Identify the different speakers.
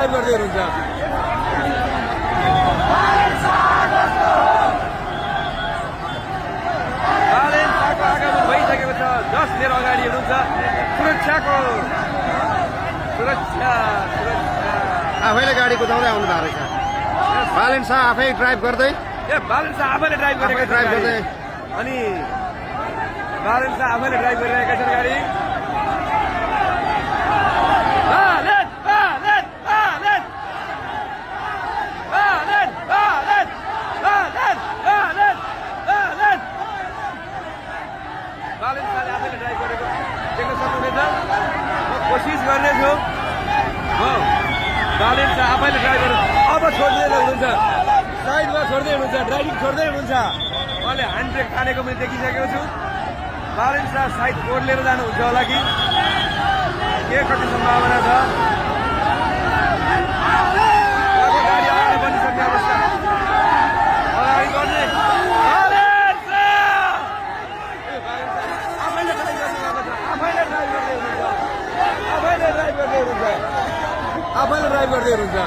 Speaker 1: drive गर्दै हुनुहुन्छ बालेन्साको आगमन भइसकेको छ जस मेरो अगाडि हुनुहुन्छ सुरक्षाको सुरक्षा
Speaker 2: आफैले गाडी कुदाउँदै आउनु भएको रहेछ बालेन्सा आफै ड्राइभ गर्दै
Speaker 1: बालेन्सा आफैले ड्राइभ गरेको
Speaker 2: ड्राइभ गर्दै
Speaker 1: अनि बालेन्सा आफैले ड्राइभ गरिरहेका छन् गाडी बालेन्साले आफैले ड्राइभ गरेको देख्न सक्नुहुनेछ म कोसिस गर्नेछु हो बालेन्सा आफैले ड्राइभ गरेर अब छोड्दै हुनुहुन्छ साइडमा छोड्दै हुनुहुन्छ ड्राइभिङ छोड्दै हुनुहुन्छ उहाँले ह्यान्ड ब्रेक तानेको मैले देखिसकेको छु बालेन्सा साइड ओर्लेर जानुहुन्छ होला कि के कति सम्भावना छ गाडी अगाडि बनिसक्ने अवस्था अगाडि बढ्ने आफैले ड्राइभ गर्दै हुनुहुन्छ